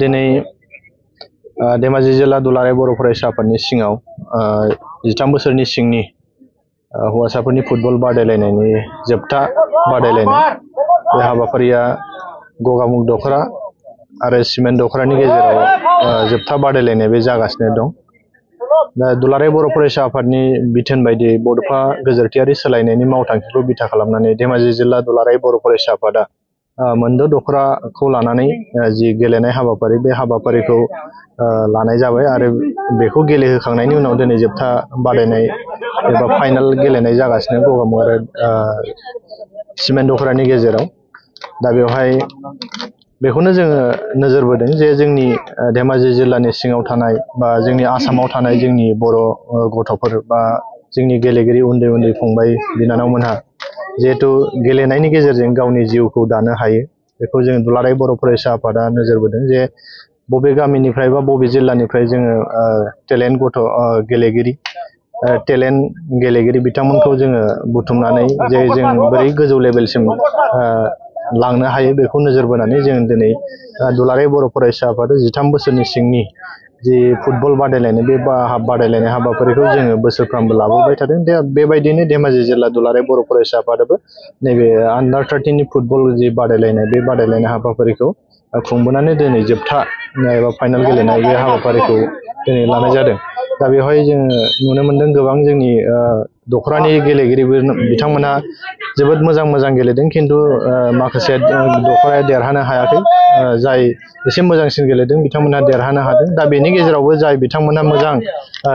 दिनै धेमाजि जिल्ला दुलाराय बर' फरायसा आफादनि सिङाव 13 बोसोरनि सिंनि हौवासाफोरनि फुटबल बादायलायनायनि जोबथा बादायलायनाय बे हाबाफारिया गगामुग दख'रा आरो सिमेन्ट दख'रानि गेजेराव जोबथा बादायलायनाय बे जागासिनो दं। दा दुलाराय बर' फरायसा आफादनि बिथोन बायदियै बड'फा गोजोरथियारि सोलायनायनि मावथांखिखौ बिथा खालामनानै धेमाजि जिल्ला दुलाराय बर' फरायसा आफादा मोनद' दख'राखौ लानानै जि गेलेनाय हाबाफारि बे हाबाफारिखौ लानाय जाबाय आरो बेखौ गेलेहोखांनायनि उनाव दिनै जोबथा बादायनाय एबा फाइनाल गेलेनाय जागासिनो गगामुग आरो सिमेन्ट दख'रानि गेजेराव। दा बेवहाय बेखौनो जोङो नोजोर बोदों जे जोंनि धेमाजि जिल्लानि सिङाव थानाय बा जोंनि आसामाव थानाय जोंनि बर' गथ'फोर बा जोंनि गेलेगिरि उन्दै उन्दै फंबाय बिनानावमोनहा जिहेतु गेलेनायनि गेजेरजों गावनि जिउखौ दानो हायो, बेखौ जों दुलाराय बर' फरायसा आफादा नोजोर बोदों जे बबे गामिनिफ्राय बा बबे जिल्लानिफ्राय जोङो टेलेन्ट गथ' गेलेगिरि बिथांमोनखौ जोङो बुथुमनानै जे जों बोरै गोजौ लेभेलसिम लांनो हायो बेखौ नोजोर बोनानै जों दिनै दुलाराय बर' फरायसा आफादा 13 बोसोरनि सिंनि जि फुटबल बादायलायनाय बे बादायलायनाय हाबाफारिखौ जोङो बोसोरफ्रामबो लाबोबाय थादों। बेबायदिनो धेमाजि जिल्ला दुलाराय बर' फरायसा आफादाबो नैबे आन्डार 13 नि फुटबल जि बादायलायनाय बे बादायलायनाय हाबाफारिखौ खुंबोनानै दिनै जोबथा एबा फाइनाल गेलेनाय बे हाबाफारिखौ दिनै लानाय जादों। दा बेवहाय जोङो नुनो मोन्दों गोबां जोंनि दख'रानि गेलेगिरि बिथांमोनहा जोबोद मोजां गेलेदों, खिन्थु माखासे दख'राया देरहानो हायाखै। जाय एसे मोजांसिन गेलेदों बिथांमोनहा देरहानो हादों। दा बेनि गेजेरावबो जाय बिथांमोनहा मोजां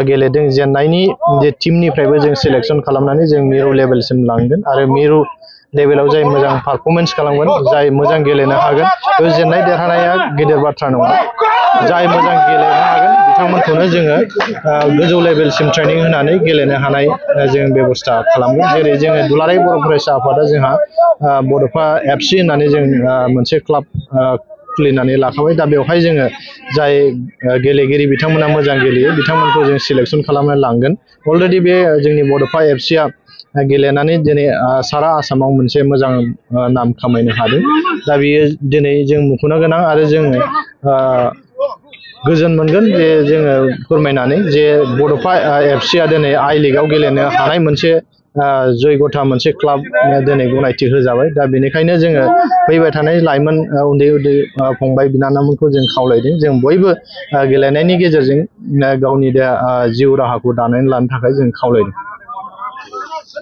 गेलेदों, जेननायनि जे टीमनिफ्रायबो जों सिलेक्सन खालामनानै जों मिरु लेभेलसिम लांगोन आरो मिरु लेभेलाव जाय मोजां पारफरमेन्स खालामगोन, जाय मोजां गेलेनो हागोन, बे जेननाय देरहानाया गिदिर बाथ्रा नङा। जाय मोजां गेलेनो हागोन बिथांमोनखौनो जोङो गोजौ लेभेलसिम ट्रेनिं होनानै गेलेनो हानाय जों बेबस्था खालामगोन। जेरै जोङो दुलाराय बर' फरायसा आफादा जोंहा बड'फा FC होननानै जों मोनसे क्लाब खुलिनानै लाखाबाय। दा बेवहाय जोङो जाय गेलेगिरि बिथांमोना मोजां गेलेयो बिथांमोनखौ जों सिलेक्सन खालामनानै लांगोन। अलरेडि बे जोंनि बड'फा FCआ गेलेनानै दिनै सारा आसामाव मोनसे मोजां नाम खामायनो हादों। दा बेयो दिनै जों मुंख'नो गोनां आरो जोङो गोजोन मोनगोन जे जोङो फोरमायनानै जे बड'फा FCआ दिनै I लिगआव गेलेनो हानाय मोनसे जयगथा मोनसे क्लाब दिनै गनायथि होजाबाय। दा बेनिखायनो जोङो फैबाय थानाय लाइमोन उन्दै फंबाय बिनानावमोनखौ जों खावलायदों, जों बयबो गेलेनायनि गेजेरजों गावनि जिउ राहाखौ दानानै लानो थाखाय जों खावलायदों।